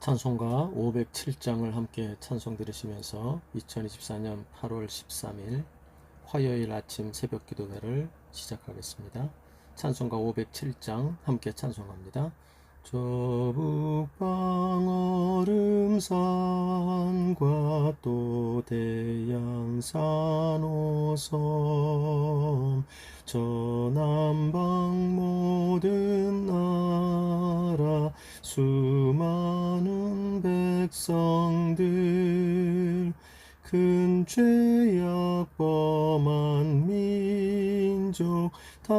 찬송가 507장을 함께 찬송 들으시면서 2024년 8월 13일 화요일 아침 새벽 기도회를 시작하겠습니다. 찬송가 507장 함께 찬송합니다. 저 북방 얼음산과 또 대양산 오섬 저 남방 모든 나라 수많은 백성들 큰 죄악 범한 민족 다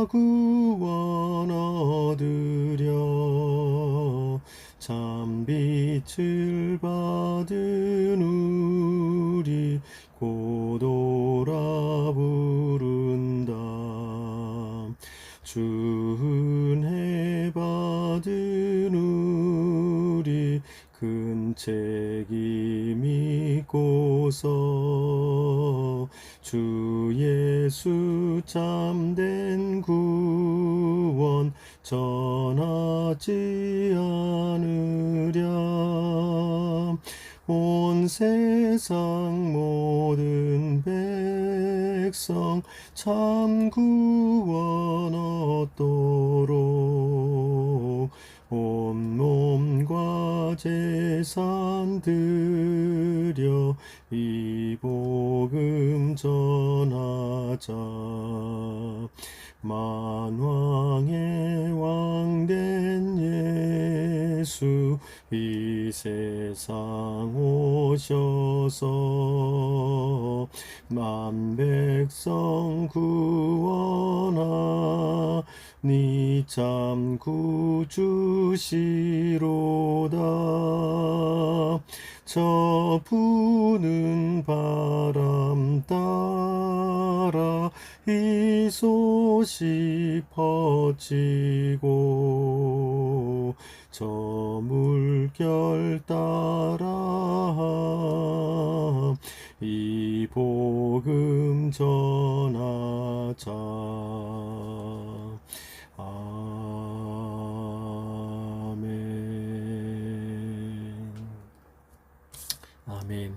구원 얻으려 참 빛을 받은 우리 고도라 부른다. 주 은혜 받은 우리 큰 책임 있고서 주 예수 참된 구원 전하지 않으랴. 온 세상 모든 백성 참 구원 얻도록 온 몸과 재산 드려 이 복음 전하자. 만왕의 왕된 예수 이 세상 오셔서 만백성 구원하니 참 구주시로다. 저 부는 바람 따라 이 소식 퍼지고 저 물결 따라 이 복음 전하자. 아멘. 아멘.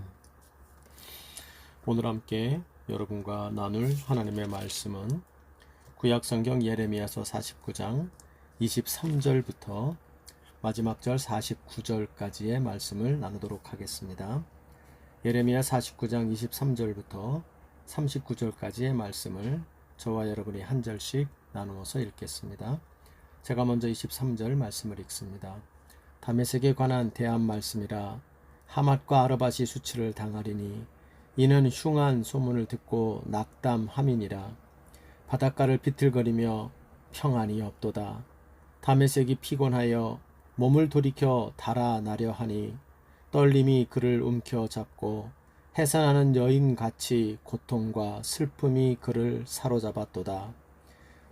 오늘 함께 여러분과 나눌 하나님의 말씀은 구약성경 예레미야서 49장 23절부터 마지막 절 49절까지의 말씀을 나누도록 하겠습니다. 예레미야 49장 23절부터 39절까지의 말씀을 저와 여러분이 한 절씩 나누어서 읽겠습니다. 제가 먼저 23절 말씀을 읽습니다. 다메섹에 관한 대한 말씀이라. 하맛과 아르밧이 수치를 당하리니 이는 흉한 소문을 듣고 낙담함이니라. 바닷가를 비틀거리며 평안이 없도다. 다메섹이 피곤하여 몸을 돌이켜 달아나려 하니 떨림이 그를 움켜잡고 해산하는 여인같이 고통과 슬픔이 그를 사로잡았도다.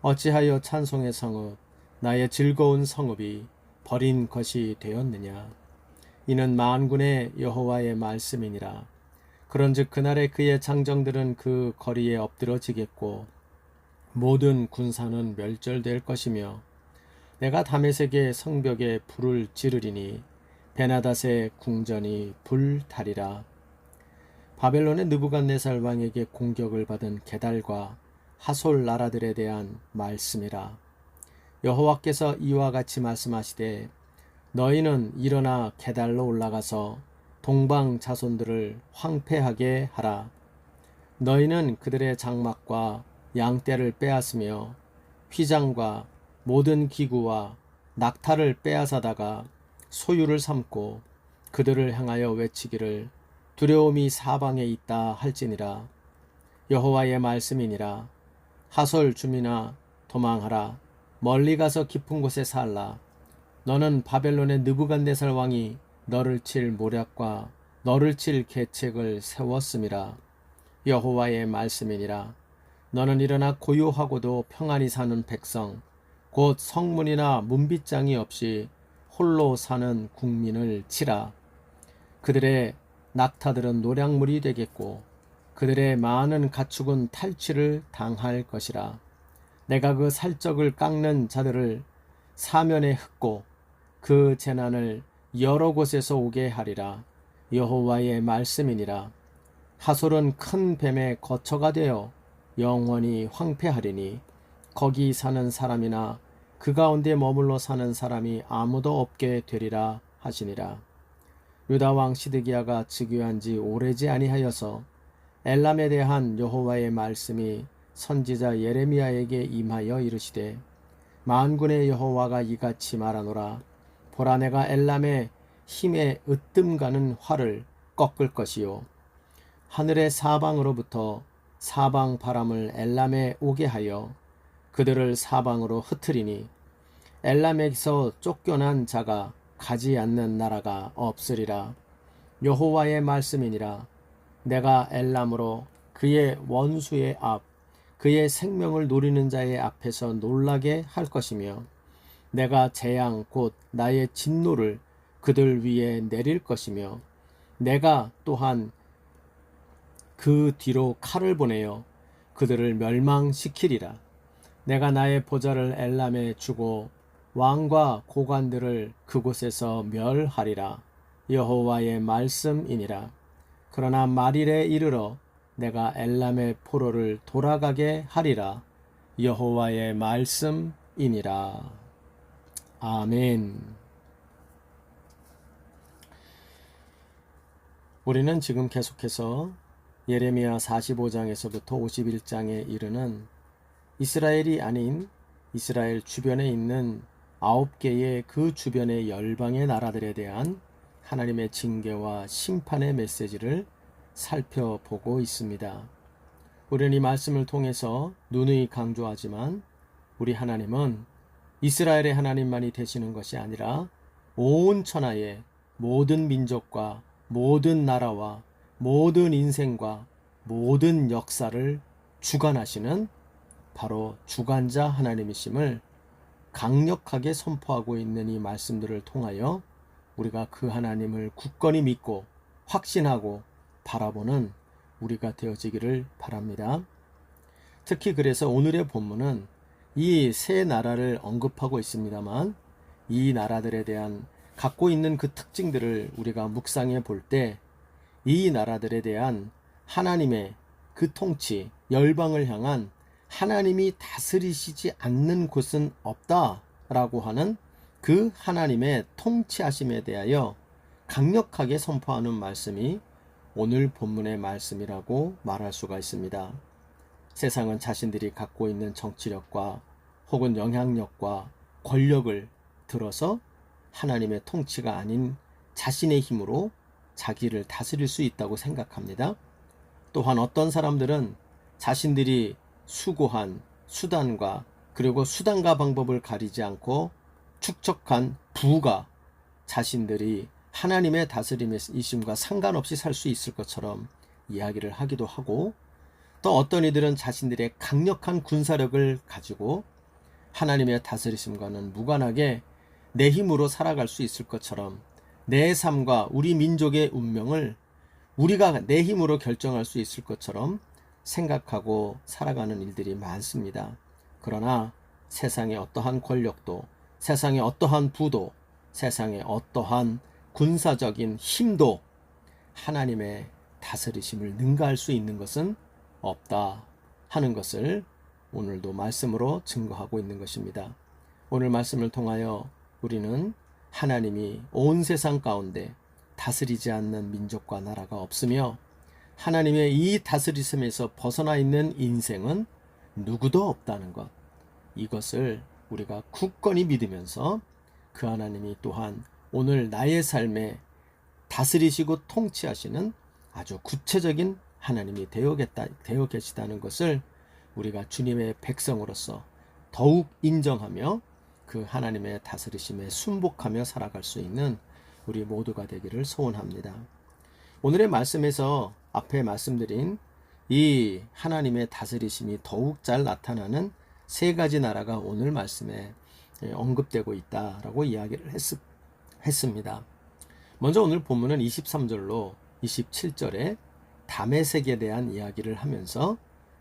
어찌하여 찬송의 성읍 나의 즐거운 성읍이 버린 것이 되었느냐. 이는 만군의 여호와의 말씀이니라. 그런즉 그날에 그의 장정들은 그 거리에 엎드러지겠고 모든 군사는 멸절될 것이며 내가 다메섹의 성벽에 불을 지르리니 베나닷의 궁전이 불타리라. 바벨론의 느부갓네살 왕에게 공격을 받은 게달과 하솔 나라들에 대한 말씀이라. 여호와께서 이와 같이 말씀하시되 너희는 일어나 게달로 올라가서 동방 자손들을 황폐하게 하라. 너희는 그들의 장막과 양떼를 빼앗으며 휘장과 모든 기구와 낙타를 빼앗아다가 소유를 삼고 그들을 향하여 외치기를 두려움이 사방에 있다 할지니라. 여호와의 말씀이니라. 하솔 주민아 도망하라. 멀리 가서 깊은 곳에 살라. 너는 바벨론의 느부갓네살 왕이 너를 칠 모략과 너를 칠 계책을 세웠음이라. 여호와의 말씀이니라. 너는 일어나 고요하고도 평안히 사는 백성 곧 성문이나 문빗장이 없이 홀로 사는 국민을 치라. 그들의 낙타들은 노략물이 되겠고 그들의 많은 가축은 탈취를 당할 것이라. 내가 그 살적을 깎는 자들을 사면에 흩고 그 재난을 여러 곳에서 오게 하리라. 여호와의 말씀이니라. 하솔은 큰 뱀의 거처가 되어 영원히 황폐하리니 거기 사는 사람이나 그 가운데 머물러 사는 사람이 아무도 없게 되리라 하시니라. 유다 왕 시드기야가 즉위한 지 오래지 아니하여서 엘람에 대한 여호와의 말씀이 선지자 예레미야에게 임하여 이르시되 만군의 여호와가 이같이 말하노라. 보라, 내가 엘람의 힘에 으뜸가는 활을 꺾을 것이요 하늘의 사방으로부터 사방 바람을 엘람에 오게 하여 그들을 사방으로 흩으리니 엘람에서 쫓겨난 자가 가지 않는 나라가 없으리라. 여호와의 말씀이니라. 내가 엘람으로 그의 원수의 앞, 그의 생명을 노리는 자의 앞에서 놀라게 할 것이며 내가 재앙 곧 나의 진노를 그들 위에 내릴 것이며 내가 또한 그 뒤로 칼을 보내어 그들을 멸망시키리라. 내가 나의 보좌를 엘람에 주고 왕과 고관들을 그곳에서 멸하리라. 여호와의 말씀이니라. 그러나 말일에 이르러 내가 엘람의 포로를 돌아가게 하리라. 여호와의 말씀이니라. 아멘. 우리는 지금 계속해서 예레미야 45장에서부터 51장에 이르는 이스라엘이 아닌 이스라엘 주변에 있는 9개의 그 주변의 열방의 나라들에 대한 하나님의 징계와 심판의 메시지를 살펴보고 있습니다. 우리는 이 말씀을 통해서 누누이 강조하지만 우리 하나님은 이스라엘의 하나님만이 되시는 것이 아니라 온 천하의 모든 민족과 모든 나라와 모든 인생과 모든 역사를 주관하시는 바로 주관자 하나님이심을 강력하게 선포하고 있는 이 말씀들을 통하여 우리가 그 하나님을 굳건히 믿고 확신하고 바라보는 우리가 되어지기를 바랍니다. 특히 그래서 오늘의 본문은 이 세 나라를 언급하고 있습니다만 이 나라들에 대한 갖고 있는 그 특징들을 우리가 묵상해 볼 때 이 나라들에 대한 하나님의 그 통치, 열방을 향한 하나님이 다스리시지 않는 곳은 없다라고 하는 그 하나님의 통치하심에 대하여 강력하게 선포하는 말씀이 오늘 본문의 말씀이라고 말할 수가 있습니다. 세상은 자신들이 갖고 있는 정치력과 혹은 영향력과 권력을 들어서 하나님의 통치가 아닌 자신의 힘으로 자기를 다스릴 수 있다고 생각합니다. 또한 어떤 사람들은 자신들이 수고한 수단과 그리고 수단과 방법을 가리지 않고 축적한 부가 자신들이 하나님의 다스림이심과 상관없이 살 수 있을 것처럼 이야기를 하기도 하고, 또 어떤 이들은 자신들의 강력한 군사력을 가지고 하나님의 다스리심과는 무관하게 내 힘으로 살아갈 수 있을 것처럼 내 삶과 우리 민족의 운명을 우리가 내 힘으로 결정할 수 있을 것처럼 생각하고 살아가는 일들이 많습니다. 그러나 세상의 어떠한 권력도, 세상의 어떠한 부도, 세상의 어떠한 군사적인 힘도 하나님의 다스리심을 능가할 수 있는 것은 없다 하는 것을 오늘도 말씀으로 증거하고 있는 것입니다. 오늘 말씀을 통하여 우리는 하나님이 온 세상 가운데 다스리지 않는 민족과 나라가 없으며 하나님의 이 다스리심에서 벗어나 있는 인생은 누구도 없다는 것, 이것을 우리가 굳건히 믿으면서 그 하나님이 또한 오늘 나의 삶에 다스리시고 통치하시는 아주 구체적인 하나님이 되어 계시다는 것을 우리가 주님의 백성으로서 더욱 인정하며 그 하나님의 다스리심에 순복하며 살아갈 수 있는 우리 모두가 되기를 소원합니다. 오늘의 말씀에서 앞에 말씀드린 이 하나님의 다스리심이 더욱 잘 나타나는 세 가지 나라가 오늘 말씀에 언급되고 있다라고 이야기를 했습니다. 먼저 오늘 본문은 23절로 27절에 다메섹에 대한 이야기를 하면서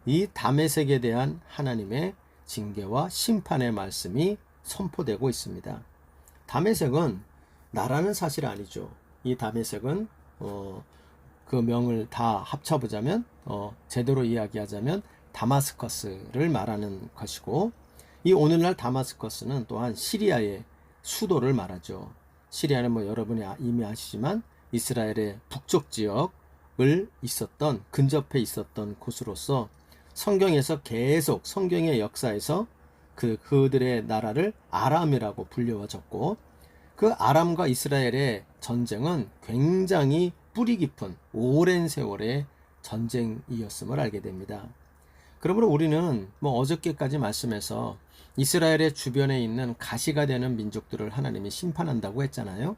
이 다메섹에 대한 하나님의 징계와 심판의 말씀이 선포되고 있습니다. 다메섹은 나라는 사실 아니죠. 이 다메섹은 그 명을 다 합쳐보자면 제대로 이야기하자면 다마스커스를 말하는 것이고, 이 오늘날 다마스커스는 또한 시리아의 수도를 말하죠. 시리아는 뭐 여러분이 이미 아시지만 이스라엘의 북쪽 지역을 있었던, 근접해 있었던 곳으로서 성경에서 계속 성경의 역사에서 그들의 나라를 아람이라고 불려졌고, 그 아람과 이스라엘의 전쟁은 굉장히 뿌리 깊은 오랜 세월의 전쟁이었음을 알게 됩니다. 그러므로 우리는 뭐 어저께까지 말씀해서 이스라엘의 주변에 있는 가시가 되는 민족들을 하나님이 심판한다고 했잖아요.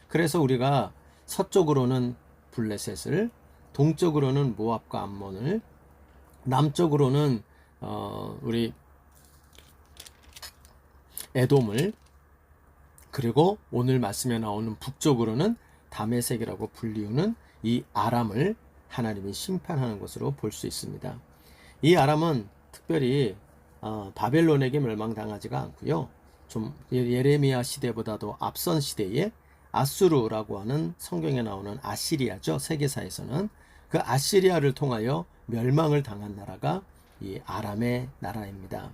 그래서 우리가 서쪽으로는 블레셋을, 동쪽으로는 모압과 암몬을, 남쪽으로는 우리 에돔을, 그리고 오늘 말씀에 나오는 북쪽으로는 다메섹이라고 불리우는 이 아람을 하나님이 심판하는 것으로 볼 수 있습니다. 이 아람은 특별히 바벨론에게 멸망당하지가 않고요. 좀 예레미야 시대보다도 앞선 시대에 아수르라고 하는 성경에 나오는 아시리아죠. 세계사에서는 그 아시리아를 통하여 멸망을 당한 나라가 이 아람의 나라입니다.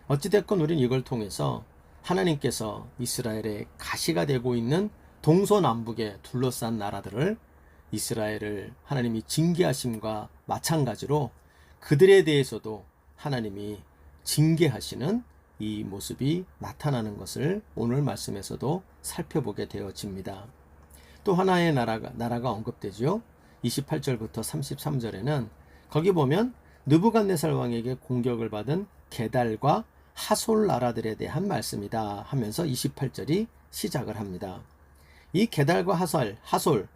어찌됐건 우리는 이걸 통해서 하나님께서 이스라엘의 가시가 되고 있는 동서남북에 둘러싼 나라들을, 이스라엘을 하나님이 징계하심과 마찬가지로 그들에 대해서도 하나님이 징계하시는 이 모습이 나타나는 것을 오늘 말씀에서도 살펴보게 되어집니다. 또 하나의 나라가 언급되죠. 28절부터 33절에는 거기 보면 느부갓네살 왕에게 공격을 받은 게달과 하솔 나라들에 대한 말씀이다 하면서 28절이 시작을 합니다. 이 게달과 하솔,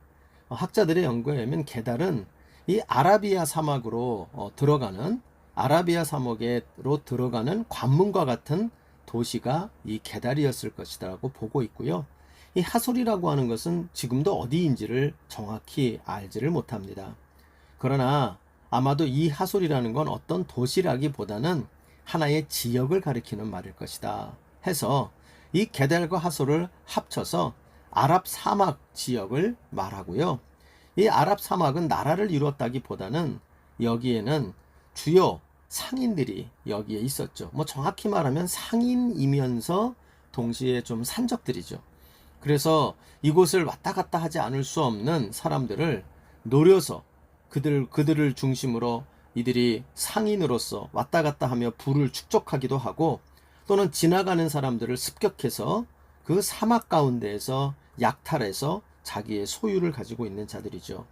학자들의 연구에 의하면 게달은 이 아라비아 사막으로 들어가는, 아라비아 사막으로 들어가는 관문과 같은 도시가 이 게달이었을 것이라고 보고 있고요. 이 하솔이라고 하는 것은 지금도 어디인지를 정확히 알지를 못합니다. 그러나 아마도 이 하솔이라는 건 어떤 도시라기보다는 하나의 지역을 가리키는 말일 것이다 해서 이 게달과 하솔을 합쳐서 아랍 사막 지역을 말하고요. 이 아랍 사막은 나라를 이루었다기보다는 여기에는 주요 상인들이 여기에 있었죠. 뭐 정확히 말하면 상인이면서 동시에 좀 산적들이죠. 그래서 이곳을 왔다 갔다 하지 않을 수 없는 사람들을 노려서 그들을 중심으로 이들이 상인으로서 왔다 갔다 하며 부를 축적하기도 하고, 또는 지나가는 사람들을 습격해서 그 사막 가운데에서 약탈해서 자기의 소유를 가지고 있는 자들이죠.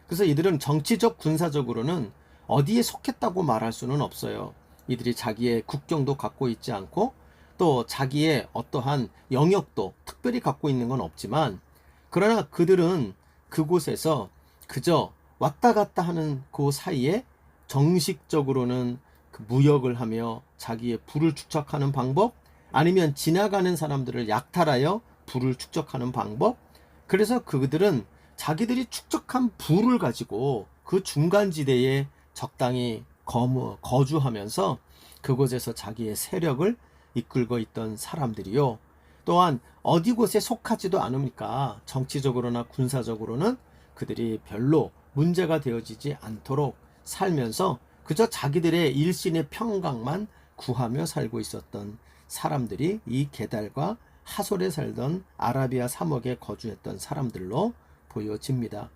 그래서 이들은 정치적, 군사적으로는 어디에 속했다고 말할 수는 없어요. 이들이 자기의 국경도 갖고 있지 않고 또 자기의 어떠한 영역도 특별히 갖고 있는 건 없지만, 그러나 그들은 그곳에서 그저 왔다 갔다 하는 그 사이에 정식적으로는 그 무역을 하며 자기의 부를 축적하는 방법, 아니면 지나가는 사람들을 약탈하여 부를 축적하는 방법, 그래서 그들은 자기들이 축적한 부를 가지고 그 중간지대에 적당히 거주하면서 그곳에서 자기의 세력을 이끌고 있던 사람들이요. 또한 어디 곳에 속하지도 않으니까 정치적으로나 군사적으로는 그들이 별로 문제가 되어지지 않도록 살면서 그저 자기들의 일신의 평강만 구하며 살고 있었던 사람들이 이 게달과 하솔에 살던 아라비아 사막에 거주했던 사람들로 보여집니다.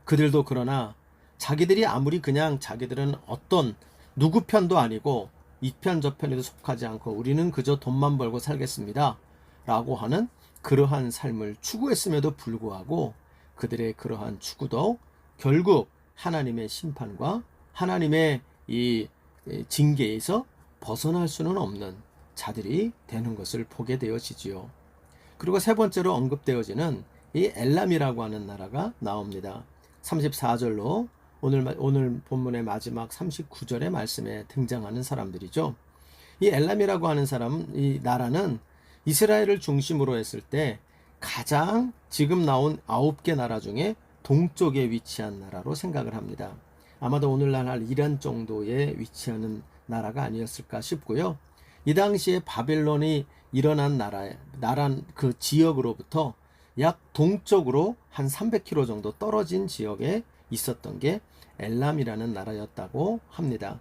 그들도 그러나 자기들이 아무리 그냥 자기들은 어떤 누구 편도 아니고 이 편 저 편에도 속하지 않고 우리는 그저 돈만 벌고 살겠습니다 라고 하는 그러한 삶을 추구했음에도 불구하고 그들의 그러한 추구도 결국 하나님의 심판과 하나님의 이 징계에서 벗어날 수는 없는 자들이 되는 것을 보게 되어지지요. 그리고 세 번째로 언급되어지는 이 엘람이라고 하는 나라가 나옵니다. 34절로 오늘 본문의 마지막 39절의 말씀에 등장하는 사람들이죠. 이 엘람이라고 하는 이 나라는 이스라엘을 중심으로 했을 때 가장 지금 나온 9개 나라 중에 동쪽에 위치한 나라로 생각을 합니다. 아마도 오늘날 한 이란 정도에 위치하는 나라가 아니었을까 싶고요. 이 당시에 바벨론이 일어난 나라 그 지역으로부터 약 동쪽으로 한 300km 정도 떨어진 지역에 있었던 게 엘람이라는 나라였다고 합니다.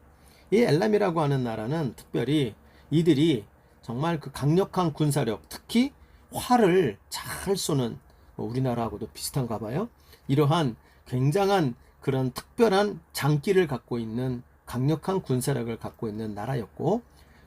이 엘람이라고 하는 나라는 특별히 이들이 정말 그 강력한 군사력, 특히 활을 잘 쏘는, 우리나라하고도 비슷한가 봐요. 이러한 굉장한 그런 특별한 장기를 갖고 있는 강력한 군사력을 갖고 있는 나라였고,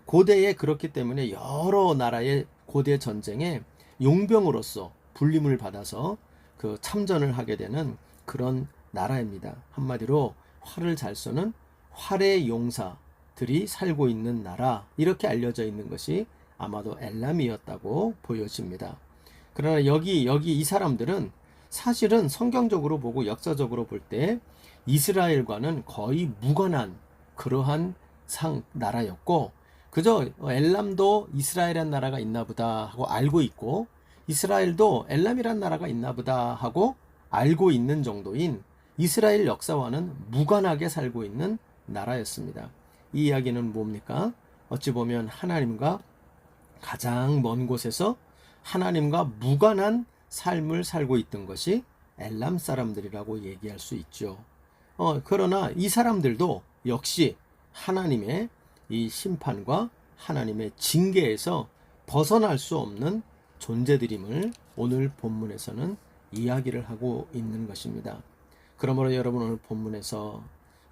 고대에 그렇기 때문에 여러 나라의 고대 전쟁에 용병으로서 불림을 받아서 그 참전을 하게 되는 그런 나라입니다. 한마디로 활을 잘 쏘는 활의 용사들이 살고 있는 나라, 이렇게 알려져 있는 것이 아마도 엘람이었다고 보여집니다. 그러나 여기 이 사람들은 사실은 성경적으로 보고 역사적으로 볼 때 이스라엘과는 거의 무관한 그러한 나라였고, 그저 엘람도 이스라엘이라는 나라가 있나 보다 하고 알고 있고, 이스라엘도 엘람이라는 나라가 있나 보다 하고 알고 있는 정도인 이스라엘 역사와는 무관하게 살고 있는 나라였습니다. 이 이야기는 뭡니까? 어찌 보면 하나님과 가장 먼 곳에서 하나님과 무관한 삶을 살고 있던 것이 엘람 사람들이라고 얘기할 수 있죠. 그러나 이 사람들도 역시 하나님의 이 심판과 하나님의 징계에서 벗어날 수 없는 존재들임을 오늘 본문에서는 이야기를 하고 있는 것입니다. 그러므로 여러분, 오늘 본문에서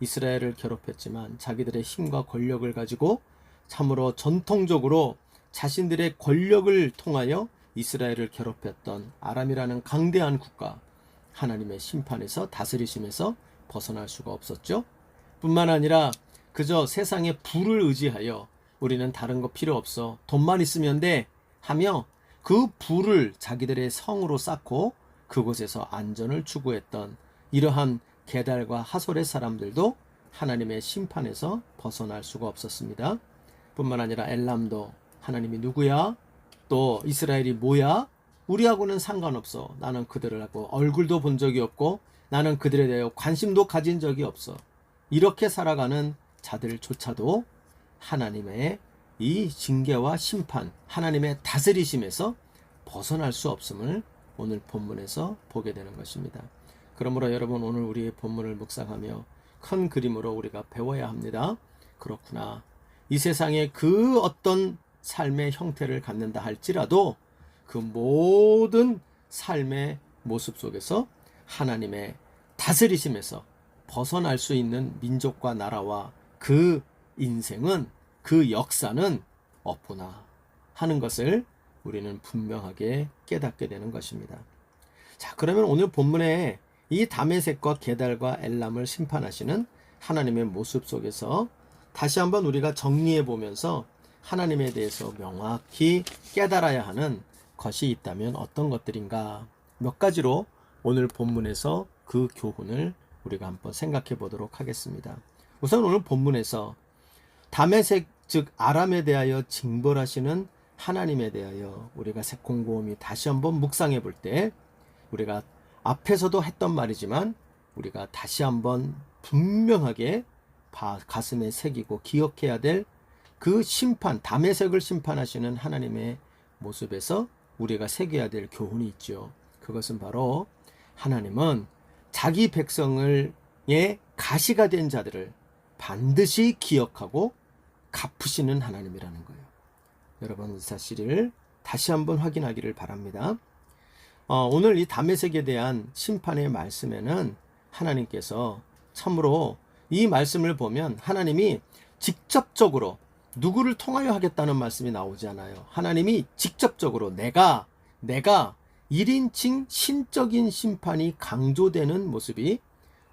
이스라엘을 괴롭혔지만 자기들의 힘과 권력을 가지고 참으로 전통적으로 자신들의 권력을 통하여 이스라엘을 괴롭혔던 아람이라는 강대한 국가, 하나님의 심판에서, 다스리심에서 벗어날 수가 없었죠. 뿐만 아니라 그저 세상의 부를 의지하여 우리는 다른 거 필요 없어, 돈만 있으면 돼 하며 그 부를 자기들의 성으로 쌓고 그곳에서 안전을 추구했던 이러한 게달과 하솔의 사람들도 하나님의 심판에서 벗어날 수가 없었습니다. 뿐만 아니라 엘람도 하나님이 누구야? 또 이스라엘이 뭐야? 우리하고는 상관없어. 나는 그들을 하고 얼굴도 본 적이 없고 나는 그들에 대해 관심도 가진 적이 없어. 이렇게 살아가는 자들조차도 하나님의 이 징계와 심판, 하나님의 다스리심에서 벗어날 수 없음을 오늘 본문에서 보게 되는 것입니다. 그러므로 여러분, 오늘 우리의 본문을 묵상하며 큰 그림으로 우리가 배워야 합니다. 그렇구나. 이 세상에 그 어떤 삶의 형태를 갖는다 할지라도 그 모든 삶의 모습 속에서 하나님의 다스리심에서 벗어날 수 있는 민족과 나라와 그 인생은, 그 역사는 없구나 하는 것을 우리는 분명하게 깨닫게 되는 것입니다. 자, 그러면 오늘 본문에 이 다메섹과 게달과 엘람을 심판하시는 하나님의 모습 속에서 다시 한번 우리가 정리해 보면서 하나님에 대해서 명확히 깨달아야 하는 것이 있다면 어떤 것들인가, 몇 가지로 오늘 본문에서 그 교훈을 우리가 한번 생각해 보도록 하겠습니다. 우선 오늘 본문에서 다메섹 즉 아람에 대하여 징벌하시는 하나님에 대하여 우리가 곰곰이 다시 한번 묵상해 볼 때, 우리가 앞에서도 했던 말이지만 우리가 다시 한번 분명하게 가슴에 새기고 기억해야 될 그 심판, 다메섹을 심판하시는 하나님의 모습에서 우리가 새겨야 될 교훈이 있죠. 그것은 바로 하나님은 자기 백성의 가시가 된 자들을 반드시 기억하고 갚으시는 하나님이라는 거예요. 여러분, 이 사실을 다시 한번 확인하기를 바랍니다. 오늘 이 다메섹에 대한 심판의 말씀에는 하나님께서 참으로 이 말씀을 보면 하나님이 직접적으로 누구를 통하여 하겠다는 말씀이 나오지 않아요. 하나님이 직접적으로 내가 1인칭 신적인 심판이 강조되는 모습이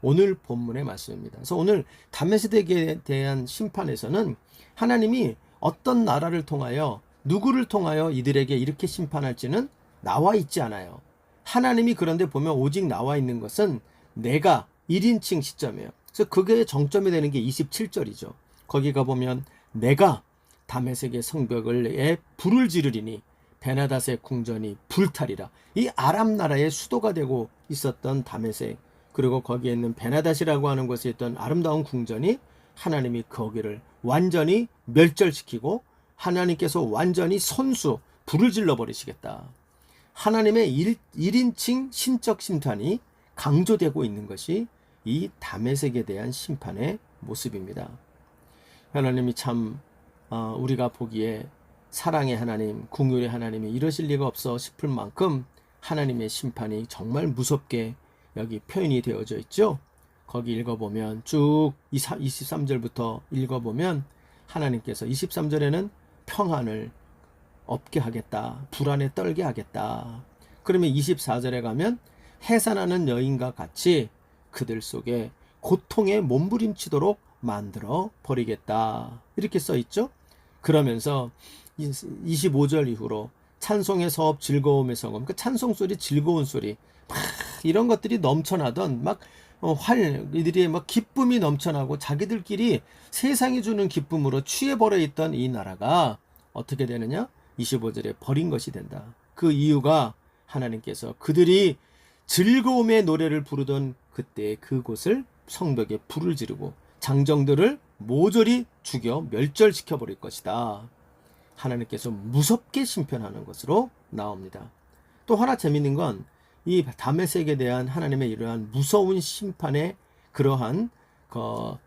오늘 본문의 말씀입니다. 그래서 오늘 다메섹에 대한 심판에서는 하나님이 어떤 나라를 통하여, 누구를 통하여 이들에게 이렇게 심판할지는 나와 있지 않아요. 하나님이 그런데 보면 오직 나와 있는 것은 내가 1인칭 시점이에요. 그래서 그게 정점이 되는 게 27절이죠. 거기 가보면 내가 다메섹의 성벽에 불을 지르리니 베나닷의 궁전이 불타리라. 이 아람 나라의 수도가 되고 있었던 다메섹, 그리고 거기에 있는 베나닷이라고 하는 곳에 있던 아름다운 궁전이 하나님이 거기를 완전히 멸절시키고 하나님께서 완전히 불을 질러 버리시겠다. 하나님의 1인칭 신적 심판이 강조되고 있는 것이 이 다메섹에 대한 심판의 모습입니다. 하나님이 참 우리가 보기에 사랑의 하나님, 긍휼의 하나님이 이러실 리가 없어 싶을 만큼 하나님의 심판이 정말 무섭게 여기 표현이 되어져 있죠. 거기 읽어보면 쭉 23절부터 읽어보면 하나님께서 23절에는 평안을 없게 하겠다, 불안에 떨게 하겠다. 그러면 24절에 가면 해산하는 여인과 같이 그들 속에 고통에 몸부림치도록 만들어 버리겠다, 이렇게 써 있죠. 그러면서 25절 이후로 찬송의 서업, 즐거움의 성음, 그러니까 찬송 소리, 즐거운 소리, 막 이런 것들이 넘쳐나던 막 이들이 막 기쁨이 넘쳐나고 자기들끼리 세상이 주는 기쁨으로 취해버려 있던 이 나라가 어떻게 되느냐? 25절에 버린 것이 된다. 그 이유가 하나님께서 그들이 즐거움의 노래를 부르던 그때 그곳을 성벽에 불을 지르고 장정들을 모조리 죽여 멸절시켜 버릴 것이다. 하나님께서 무섭게 심판하는 것으로 나옵니다. 또 하나 재밌는 건 이 다메섹에 대한 하나님의 이러한 무서운 심판의 그러한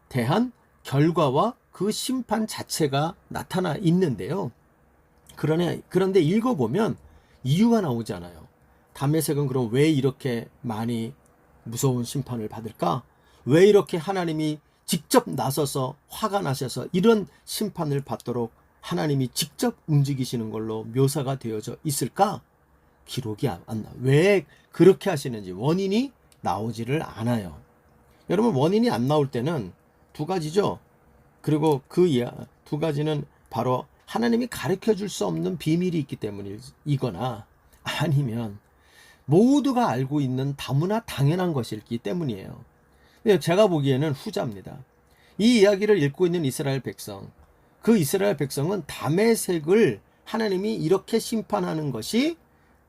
대한 결과와 그 심판 자체가 나타나 있는데요. 그런데 읽어보면 이유가 나오지 않아요. 다메섹은 그럼 왜 이렇게 많이 무서운 심판을 받을까? 왜 이렇게 하나님이 직접 나서서 화가 나셔서 이런 심판을 받도록 하나님이 직접 움직이시는 걸로 묘사가 되어져 있을까? 기록이 안 나. 왜 그렇게 하시는지 원인이 나오지를 않아요. 여러분, 원인이 안 나올 때는 두 가지죠. 그리고 그 두 가지는 바로 하나님이 가르쳐 줄 수 없는 비밀이 있기 때문이거나 아니면 모두가 알고 있는 다무나 당연한 것이기 때문이에요. 제가 보기에는 후자입니다. 이 이야기를 읽고 있는 이스라엘 백성, 그 이스라엘 백성은 다메섹을 하나님이 이렇게 심판하는 것이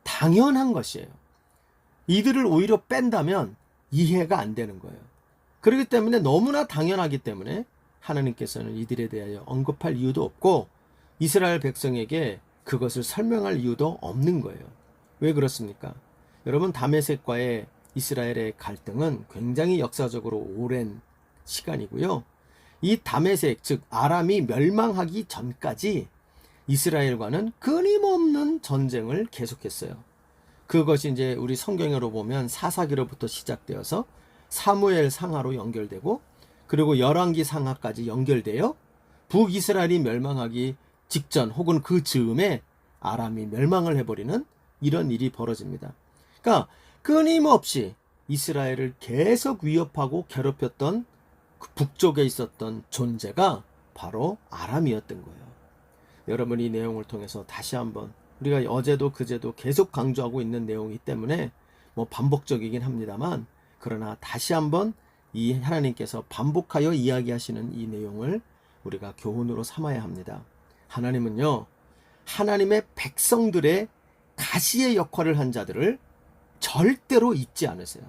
당연한 것이에요. 이들을 오히려 뺀다면 이해가 안 되는 거예요. 그렇기 때문에 너무나 당연하기 때문에 하나님께서는 이들에 대하여 언급할 이유도 없고 이스라엘 백성에게 그것을 설명할 이유도 없는 거예요. 왜 그렇습니까? 여러분, 다메섹과의 이스라엘의 갈등은 굉장히 역사적으로 오랜 시간이고요. 이 다메섹, 즉 아람이 멸망하기 전까지 이스라엘과는 끊임없는 전쟁을 계속했어요. 그것이 이제 우리 성경으로 보면 사사기로부터 시작되어서 사무엘 상하로 연결되고 그리고 열왕기 상하까지 연결되어 북이스라엘이 멸망하기 직전 혹은 그 즈음에 아람이 멸망을 해버리는 이런 일이 벌어집니다. 그러니까 끊임없이 이스라엘을 계속 위협하고 괴롭혔던 그 북쪽에 있었던 존재가 바로 아람이었던 거예요. 여러분, 이 내용을 통해서 다시 한번 우리가 어제도 그제도 계속 강조하고 있는 내용이기 때문에 반복적이긴 합니다만, 그러나 다시 한번 이 하나님께서 반복하여 이야기하시는 이 내용을 우리가 교훈으로 삼아야 합니다. 하나님은요, 하나님의 백성들의 가시의 역할을 한 자들을 절대로 잊지 않으세요.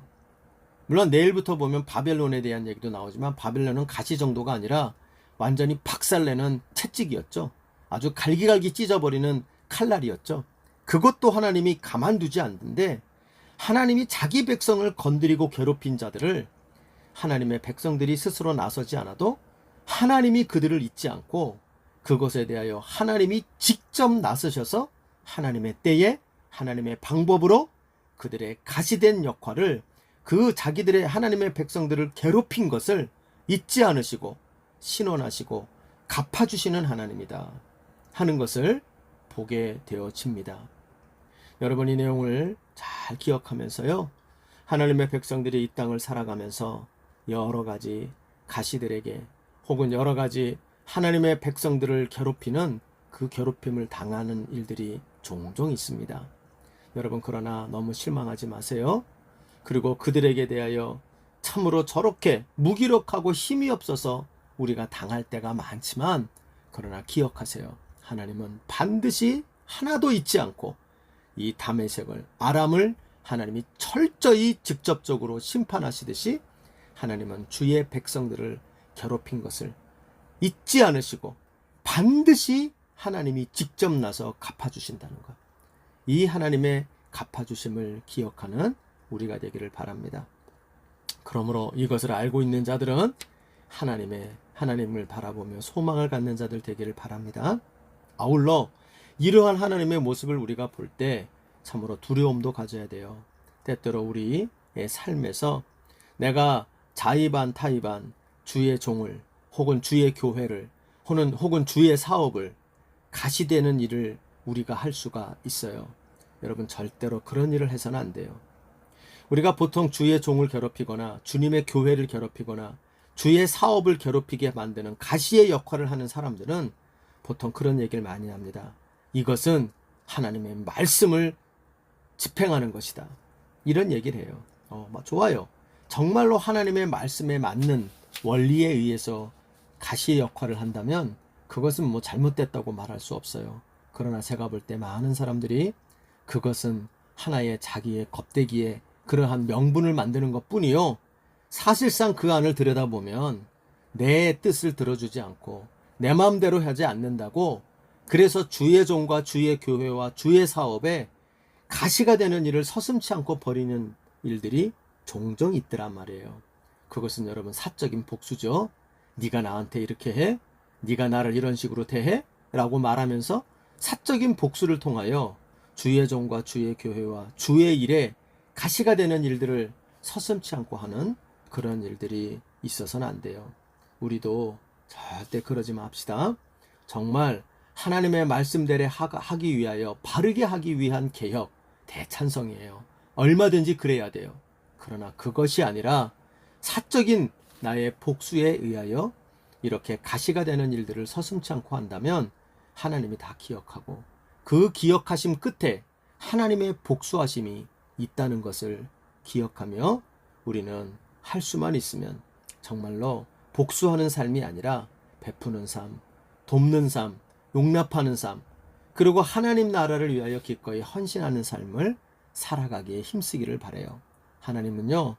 물론 내일부터 보면 바벨론에 대한 얘기도 나오지만 바벨론은 가시 정도가 아니라 완전히 박살내는 채찍이었죠. 아주 갈기갈기 찢어버리는 칼날이었죠. 그것도 하나님이 가만두지 않는데 하나님이 자기 백성을 건드리고 괴롭힌 자들을 하나님의 백성들이 스스로 나서지 않아도 하나님이 그들을 잊지 않고 그것에 대하여 하나님이 직접 나서셔서 하나님의 때에 하나님의 방법으로 그들의 가시된 역할을, 그 자기들의 하나님의 백성들을 괴롭힌 것을 잊지 않으시고 신원하시고 갚아주시는 하나님이다 하는 것을 보게 되어집니다. 여러분, 이 내용을 잘 기억하면서요, 하나님의 백성들이 이 땅을 살아가면서 여러 가지 가시들에게 혹은 여러 가지 하나님의 백성들을 괴롭히는 그 괴롭힘을 당하는 일들이 종종 있습니다. 여러분, 그러나 너무 실망하지 마세요. 그리고 그들에게 대하여 참으로 저렇게 무기력하고 힘이 없어서 우리가 당할 때가 많지만, 그러나 기억하세요. 하나님은 반드시 하나도 잊지 않고 이 다메섹을, 아람을 하나님이 철저히 직접적으로 심판하시듯이 하나님은 주의 백성들을 괴롭힌 것을 잊지 않으시고 반드시 하나님이 직접 나서 갚아주신다는 것. 이 하나님의 갚아주심을 기억하는 우리가 되기를 바랍니다. 그러므로 이것을 알고 있는 자들은 하나님을 바라보며 소망을 갖는 자들 되기를 바랍니다. 아울러 이러한 하나님의 모습을 우리가 볼 때 참으로 두려움도 가져야 돼요. 때때로 우리의 삶에서 내가 자의반 타의반 주의 종을 혹은 주의 교회를 혹은 주의 사업을 가시되는 일을 우리가 할 수가 있어요. 여러분 절대로 그런 일을 해서는 안 돼요. 우리가 보통 주의 종을 괴롭히거나 주님의 교회를 괴롭히거나 주의 사업을 괴롭히게 만드는 가시의 역할을 하는 사람들은 보통 그런 얘기를 많이 합니다. 이것은 하나님의 말씀을 집행하는 것이다. 이런 얘기를 해요. 좋아요. 정말로 하나님의 말씀에 맞는 원리에 의해서 가시의 역할을 한다면 그것은 뭐 잘못됐다고 말할 수 없어요. 그러나 제가 볼 때 많은 사람들이 그것은 하나의 자기의 겁대기에 그러한 명분을 만드는 것 뿐이요. 사실상 그 안을 들여다보면 내 뜻을 들어주지 않고 내 마음대로 하지 않는다고 그래서 주의 종과 주의 교회와 주의 사업에 가시가 되는 일을 서슴지 않고 벌이는 일들이 종종 있더란 말이에요. 그것은 여러분 사적인 복수죠. 네가 나한테 이렇게 해? 네가 나를 이런 식으로 대해? 라고 말하면서 사적인 복수를 통하여 주의 종과 주의 교회와 주의 일에 가시가 되는 일들을 서슴지 않고 하는 그런 일들이 있어서는 안 돼요. 우리도 절대 그러지 맙시다. 정말 하나님의 말씀대로 하기 위하여 바르게 하기 위한 개혁 대찬성이에요. 얼마든지 그래야 돼요. 그러나 그것이 아니라 사적인 나의 복수에 의하여 이렇게 가시가 되는 일들을 서슴지 않고 한다면 하나님이 다 기억하고 그 기억하심 끝에 하나님의 복수하심이 있다는 것을 기억하며 우리는 할 수만 있으면 정말로 복수하는 삶이 아니라 베푸는 삶, 돕는 삶, 용납하는 삶, 그리고 하나님 나라를 위하여 기꺼이 헌신하는 삶을 살아가기에 힘쓰기를 바라요. 하나님은요,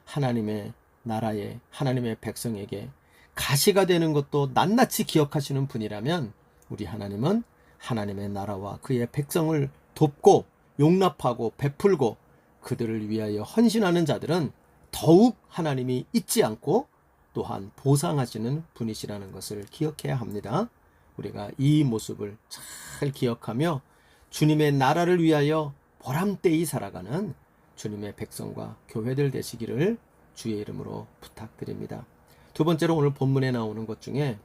하나님의 나라에 하나님의 백성에게 가시가 되는 것도 낱낱이 기억하시는 분이라면 우리 하나님은 하나님의 나라와 그의 백성을 돕고 용납하고 베풀고 그들을 위하여 헌신하는 자들은 더욱 하나님이 잊지 않고 또한 보상하시는 분이시라는 것을 기억해야 합니다. 우리가 이 모습을 잘 기억하며 주님의 나라를 위하여 보람되이 살아가는 주님의 백성과 교회들 되시기를 주의 이름으로 부탁드립니다. 두 번째로 오늘 본문에 나오는 것 중에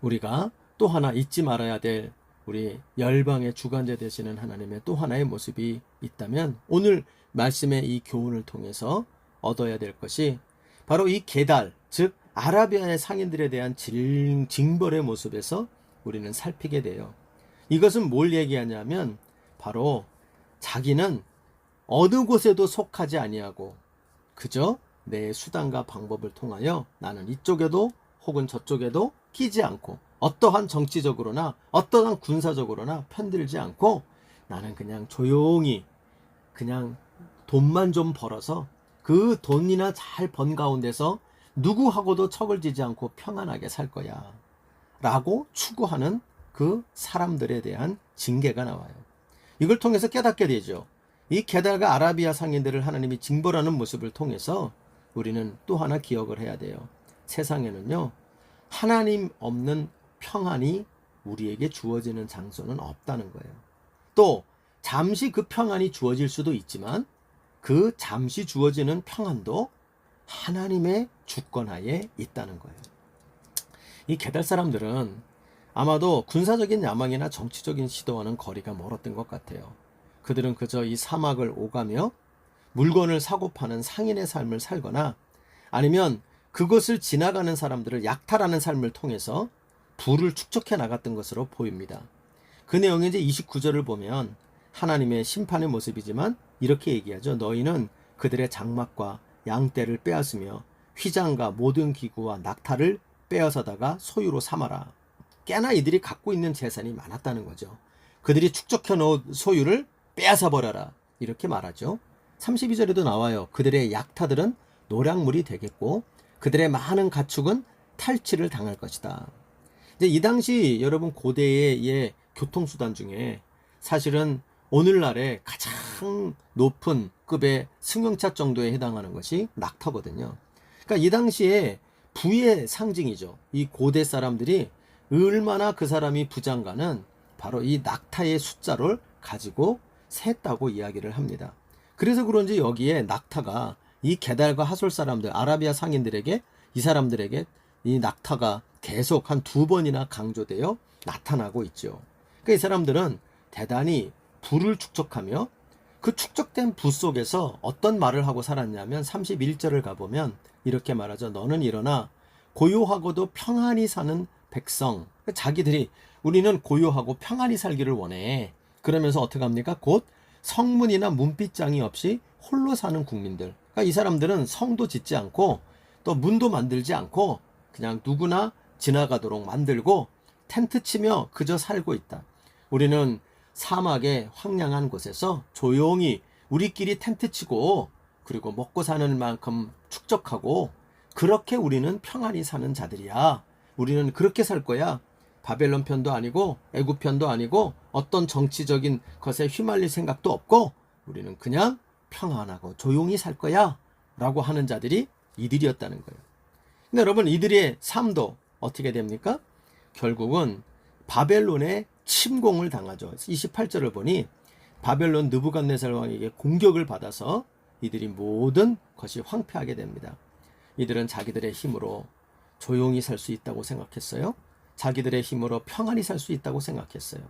우리가 또 하나 잊지 말아야 될 우리 열방의 주관자 되시는 하나님의 또 하나의 모습이 있다면 오늘 말씀의 이 교훈을 통해서 얻어야 될 것이 바로 이 게달, 즉 아라비아의 상인들에 대한 징벌의 모습에서 우리는 살피게 돼요. 이것은 뭘 얘기하냐면 바로 자기는 어느 곳에도 속하지 아니하고 그저 내 수단과 방법을 통하여 나는 이쪽에도 혹은 저쪽에도 끼지 않고 어떠한 정치적으로나 어떠한 군사적으로나 편들지 않고 나는 그냥 조용히 그냥 돈만 좀 벌어서 그 돈이나 잘 번 가운데서 누구하고도 척을 지지 않고 평안하게 살 거야 라고 추구하는 그 사람들에 대한 징계가 나와요. 이걸 통해서 깨닫게 되죠. 이 게달과 아라비아 상인들을 하나님이 징벌하는 모습을 통해서 우리는 또 하나 기억을 해야 돼요. 세상에는요 하나님 없는 평안이 우리에게 주어지는 장소는 없다는 거예요. 또 잠시 그 평안이 주어질 수도 있지만 그 잠시 주어지는 평안도 하나님의 주권하에 있다는 거예요. 이 게달 사람들은 아마도 군사적인 야망이나 정치적인 시도와는 거리가 멀었던 것 같아요. 그들은 그저 이 사막을 오가며 물건을 사고 파는 상인의 삶을 살거나 아니면 그것을 지나가는 사람들을 약탈하는 삶을 통해서 부를 축적해 나갔던 것으로 보입니다. 그 내용이 이제 29절을 보면 하나님의 심판의 모습이지만 이렇게 얘기하죠. 너희는 그들의 장막과 양떼를 빼앗으며 휘장과 모든 기구와 낙타를 빼앗아다가 소유로 삼아라. 꽤나 이들이 갖고 있는 재산이 많았다는 거죠. 그들이 축적해 놓은 소유를 빼앗아 버려라. 이렇게 말하죠. 32절에도 나와요. 그들의 약타들은 노략물이 되겠고 그들의 많은 가축은 탈취를 당할 것이다. 이제 이 당시 여러분 고대의 교통수단 중에 사실은 오늘날에 가장 높은 급의 승용차 정도에 해당하는 것이 낙타거든요. 그러니까 이 당시에 부의 상징이죠. 이 고대 사람들이 얼마나 그 사람이 부자인가는 바로 이 낙타의 숫자를 가지고 셌다고 이야기를 합니다. 그래서 그런지 여기에 낙타가 이 게달과 하솔 사람들, 아라비아 상인들에게, 이 사람들에게 이 낙타가 계속 한 2번이나 강조되어 나타나고 있죠. 그러니까 이 사람들은 대단히 부를 축적하며 그 축적된 부 속에서 어떤 말을 하고 살았냐면 31절을 가보면 이렇게 말하죠. 너는 일어나 고요하고도 평안히 사는 백성. 자기들이 우리는 고요하고 평안히 살기를 원해. 그러면서 어떻게 합니까? 곧 성문이나 문빗장이 없이 홀로 사는 국민들. 그러니까 이 사람들은 성도 짓지 않고 또 문도 만들지 않고 그냥 누구나 지나가도록 만들고 텐트 치며 그저 살고 있다. 우리는 사막의 황량한 곳에서 조용히 우리끼리 텐트 치고 그리고 먹고 사는 만큼 축적하고 그렇게 우리는 평안히 사는 자들이야. 우리는 그렇게 살 거야. 바벨론 편도 아니고 애굽 편도 아니고 어떤 정치적인 것에 휘말릴 생각도 없고 우리는 그냥 평안하고 조용히 살 거야 라고 하는 자들이 이들이었다는 거예요. 근데 여러분 이들의 삶도 어떻게 됩니까? 결국은 바벨론의 침공을 당하죠. 28절을 보니 바벨론 느부갓네살 왕에게 공격을 받아서 이들이 모든 것이 황폐하게 됩니다. 이들은 자기들의 힘으로 조용히 살 수 있다고 생각했어요. 자기들의 힘으로 평안히 살 수 있다고 생각했어요.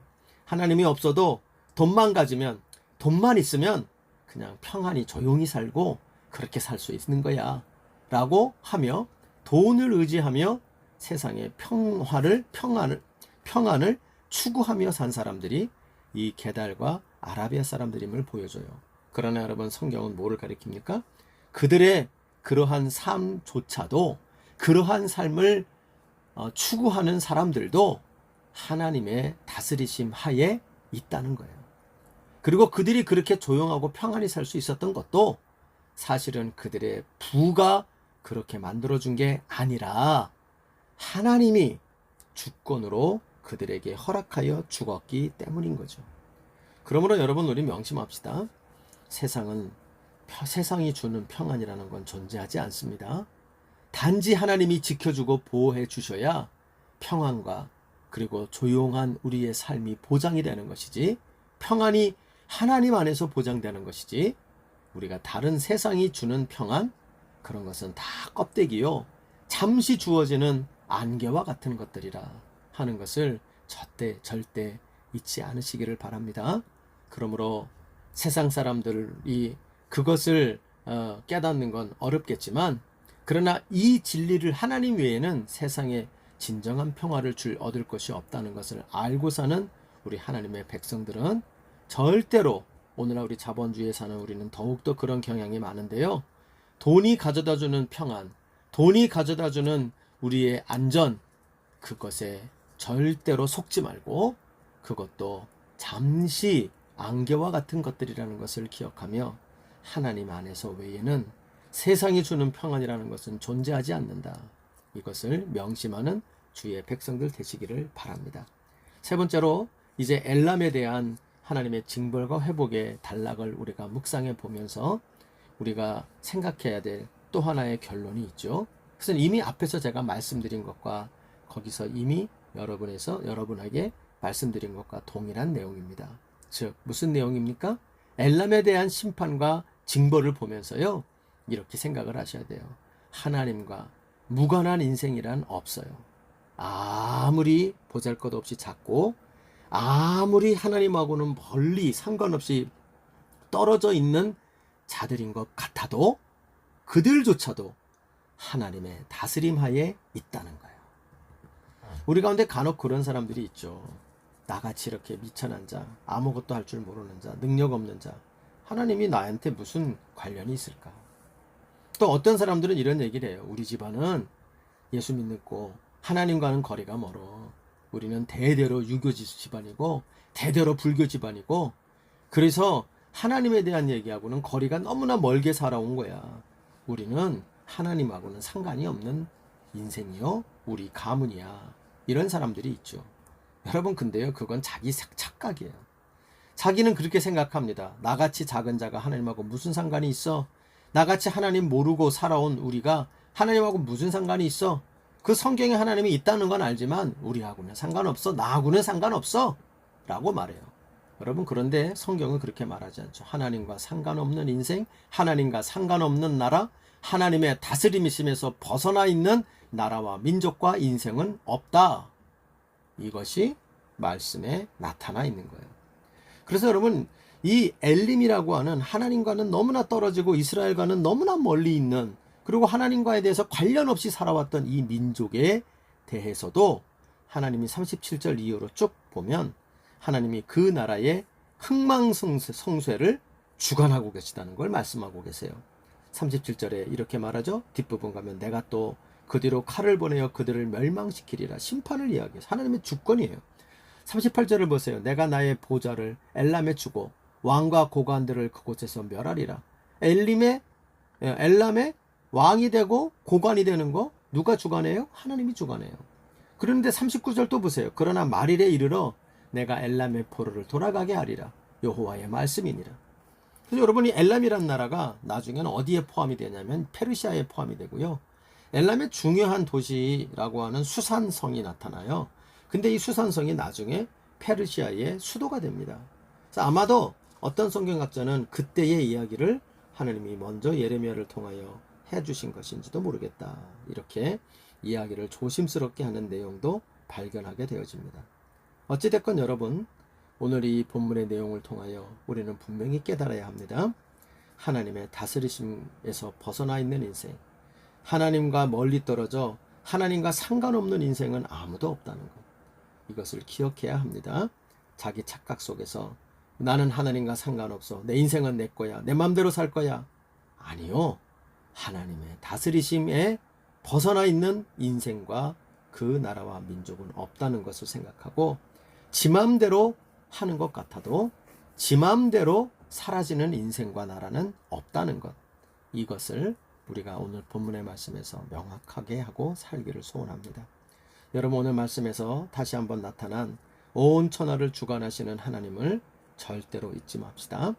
하나님이 없어도 돈만 가지면, 돈만 있으면 그냥 평안히 조용히 살고 그렇게 살 수 있는 거야 라고 하며 돈을 의지하며 세상의 평안을 추구하며 산 사람들이 이 게달과 아라비아 사람들임을 보여줘요. 그러나 여러분 성경은 뭐를 가리킵니까? 그들의 그러한 삶조차도 그러한 삶을 추구하는 사람들도 하나님의 다스리심 하에 있다는 거예요. 그리고 그들이 그렇게 조용하고 평안히 살 수 있었던 것도 사실은 그들의 부가 그렇게 만들어준 게 아니라 하나님이 주권으로 그들에게 허락하여 주었기 때문인 거죠. 그러므로 여러분 우리 명심합시다. 세상이 주는 평안이라는 건 존재하지 않습니다. 단지 하나님이 지켜주고 보호해 주셔야 평안과 그리고 조용한 우리의 삶이 보장이 되는 것이지 평안이 하나님 안에서 보장되는 것이지 우리가 다른 세상이 주는 평안 그런 것은 다 껍데기요. 잠시 주어지는 안개와 같은 것들이라 하는 것을 절대 잊지 않으시기를 바랍니다. 그러므로 세상 사람들이 그것을 깨닫는 건 어렵겠지만 그러나 이 진리를 하나님 외에는 세상에 진정한 평화를 얻을 것이 없다는 것을 알고 사는 우리 하나님의 백성들은 절대로 오늘날 우리 자본주의에 사는 우리는 더욱더 그런 경향이 많은데요. 돈이 가져다주는 평안, 돈이 가져다주는 우리의 안전, 그것에 절대로 속지 말고 그것도 잠시 안개와 같은 것들이라는 것을 기억하며 하나님 안에서 외에는 세상이 주는 평안이라는 것은 존재하지 않는다. 이것을 명심하는 주의 백성들 되시기를 바랍니다. 세 번째로 이제 엘람에 대한 하나님의 징벌과 회복의 단락을 우리가 묵상해 보면서 우리가 생각해야 될 또 하나의 결론이 있죠. 그것은 이미 앞에서 제가 말씀드린 것과 거기서 이미 여러분에게 말씀드린 것과 동일한 내용입니다. 즉 무슨 내용입니까? 엘람에 대한 심판과 징벌을 보면서요. 이렇게 생각을 하셔야 돼요. 하나님과 무관한 인생이란 없어요. 아무리 보잘것없이 작고 아무리 하나님하고는 멀리 상관없이 떨어져 있는 자들인 것 같아도 그들조차도 하나님의 다스림 하에 있다는 거예요. 우리 가운데 간혹 그런 사람들이 있죠. 나같이 이렇게 미천한 자, 아무것도 할 줄 모르는 자, 능력 없는 자, 하나님이 나한테 무슨 관련이 있을까? 또 어떤 사람들은 이런 얘기를 해요. 우리 집안은 예수 믿고 하나님과는 거리가 멀어. 우리는 대대로 유교 집안이고 대대로 불교 집안이고 그래서 하나님에 대한 얘기하고는 거리가 너무나 멀게 살아온 거야. 우리는 하나님하고는 상관이 없는 인생이요. 우리 가문이야. 이런 사람들이 있죠. 여러분 근데요. 그건 자기 착각이에요. 자기는 그렇게 생각합니다. 나같이 작은 자가 하나님하고 무슨 상관이 있어? 나같이 하나님 모르고 살아온 우리가 하나님하고 무슨 상관이 있어? 그 성경에 하나님이 있다는 건 알지만 우리하고는 상관없어. 나하고는 상관없어. 라고 말해요. 여러분, 그런데 성경은 그렇게 말하지 않죠. 하나님과 상관없는 인생, 하나님과 상관없는 나라, 하나님의 다스림이심에서 벗어나 있는 나라와 민족과 인생은 없다. 이것이 말씀에 나타나 있는 거예요. 그래서 여러분, 이 엘림이라고 하는 하나님과는 너무나 떨어지고 이스라엘과는 너무나 멀리 있는, 그리고 하나님과에 대해서 관련 없이 살아왔던 이 민족에 대해서도 하나님이 37절 이후로 쭉 보면 하나님이 그 나라의 흥망성쇠를 주관하고 계시다는 걸 말씀하고 계세요. 37절에 이렇게 말하죠. 뒷부분 가면 내가 또 그 뒤로 칼을 보내어 그들을 멸망시키리라. 심판을 이야기해요. 하나님의 주권이에요. 38절을 보세요. 내가 나의 보좌를 엘람에 주고 왕과 고관들을 그곳에서 멸하리라. 엘람의 왕이 되고 고관이 되는 거 누가 주관해요? 하나님이 주관해요. 그런데 39절 또 보세요. 그러나 말일에 이르러 내가 엘람의 포로를 돌아가게 하리라. 여호와의 말씀이니라. 그래서 여러분이 엘람이란 나라가 나중에는 어디에 포함이 되냐면 페르시아에 포함이 되고요. 엘람의 중요한 도시라고 하는 수산성이 나타나요. 근데 이 수산성이 나중에 페르시아의 수도가 됩니다. 그래서 아마도 어떤 성경학자는 그때의 이야기를 하나님이 먼저 예레미야를 통하여 해주신 것인지도 모르겠다. 이렇게 이야기를 조심스럽게 하는 내용도 발견하게 되어집니다. 어찌됐건 여러분, 오늘 이 본문의 내용을 통하여 우리는 분명히 깨달아야 합니다. 하나님의 다스리심에서 벗어나 있는 인생, 하나님과 멀리 떨어져 하나님과 상관없는 인생은 아무도 없다는 것, 이것을 기억해야 합니다. 자기 착각 속에서 나는 하나님과 상관없어, 내 인생은 내 거야, 내 마음대로 살 거야. 아니요, 하나님의 다스리심에 벗어나 있는 인생과 그 나라와 민족은 없다는 것을 생각하고, 지 마음대로 하는 것 같아도 지 마음대로 사라지는 인생과 나라는 없다는 것, 이것을 우리가 오늘 본문의 말씀에서 명확하게 하고 살기를 소원합니다. 여러분, 오늘 말씀에서 다시 한번 나타난 온 천하를 주관하시는 하나님을 절대로 잊지 맙시다.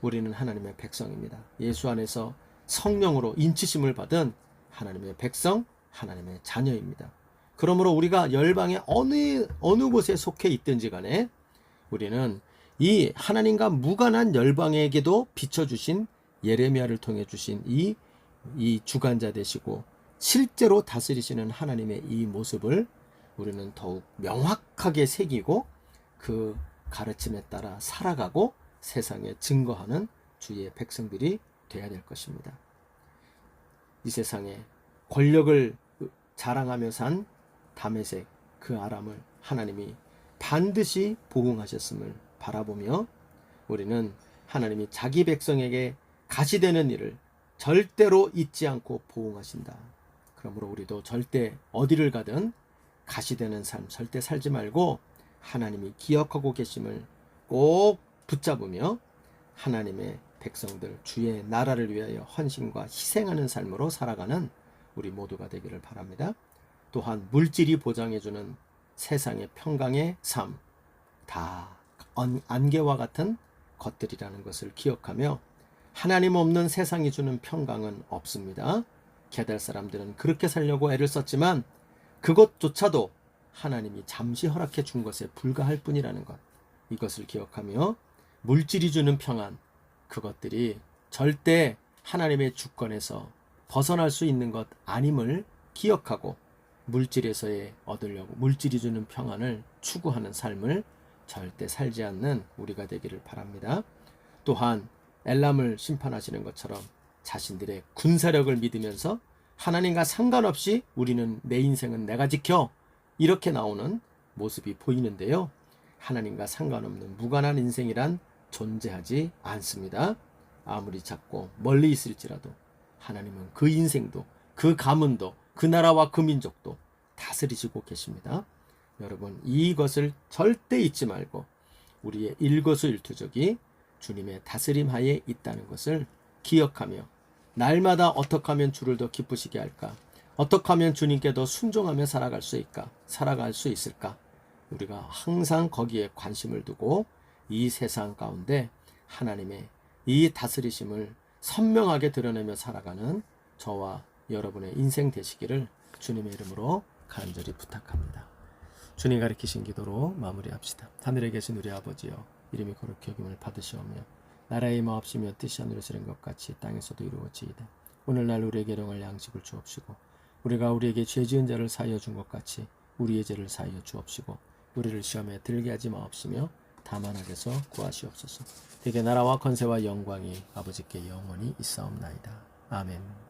우리는 하나님의 백성입니다. 예수 안에서 성령으로 인치심을 받은 하나님의 백성, 하나님의 자녀입니다. 그러므로 우리가 열방의 어느 곳에 속해 있든지 간에 우리는 이 하나님과 무관한 열방에게도 비춰주신 예레미야를 통해 주신 이 주관자 되시고 실제로 다스리시는 하나님의 이 모습을 우리는 더욱 명확하게 새기고 그 가르침에 따라 살아가고 세상에 증거하는 주의 백성들이 되어야 될 것입니다. 이 세상에 권력을 자랑하며 산 다메섹 그 아람을 하나님이 반드시 보응하셨음을 바라보며 우리는 하나님이 자기 백성에게 가시되는 일을 절대로 잊지 않고 보응하신다. 그러므로 우리도 절대 어디를 가든 가시되는 삶 절대 살지 말고 하나님이 기억하고 계심을 꼭 붙잡으며 하나님의 백성들 주의 나라를 위하여 헌신과 희생하는 삶으로 살아가는 우리 모두가 되기를 바랍니다. 또한 물질이 보장해주는 세상의 평강의 삶, 다 안개와 같은 것들이라는 것을 기억하며 하나님 없는 세상이 주는 평강은 없습니다. 게달 사람들은 그렇게 살려고 애를 썼지만 그것조차도 하나님이 잠시 허락해 준 것에 불과할 뿐이라는 것, 이것을 기억하며 물질이 주는 평안, 그것들이 절대 하나님의 주권에서 벗어날 수 있는 것 아님을 기억하고 물질에서의 얻으려고 물질이 주는 평안을 추구하는 삶을 절대 살지 않는 우리가 되기를 바랍니다. 또한 엘람을 심판하시는 것처럼 자신들의 군사력을 믿으면서 하나님과 상관없이 우리는 내 인생은 내가 지켜, 이렇게 나오는 모습이 보이는데요. 하나님과 상관없는 무관한 인생이란 존재하지 않습니다. 아무리 작고 멀리 있을지라도 하나님은 그 인생도 그 가문도 그 나라와 그 민족도 다스리시고 계십니다. 여러분, 이것을 절대 잊지 말고 우리의 일거수일투족이 주님의 다스림 하에 있다는 것을 기억하며 날마다 어떻게 하면 주를 더 기쁘시게 할까, 어떻게 하면 주님께 더 순종하며 살아갈 수 있을까, 우리가 항상 거기에 관심을 두고 이 세상 가운데 하나님의 이 다스리심을 선명하게 드러내며 살아가는 저와 여러분의 인생 되시기를 주님의 이름으로 간절히 부탁합니다. 주님 가르치신 기도로 마무리합시다. 하늘에 계신 우리 아버지여, 이름이 거룩히 여김을 받으시오며 나라의 임하옵시며 뜻이 하늘에서 이룬 것 같이 땅에서도 이루어지이다. 오늘날 우리에게 일용할 양식을 주옵시고 우리가 우리에게 죄 지은 자를 사하여 준 것 같이 우리의 죄를 사하여 주옵시고 우리를 시험에 들게 하지 마옵시며 다만 악에서 구하시옵소서. 대개 나라와 권세와 영광이 아버지께 영원히 있사옵나이다. 아멘.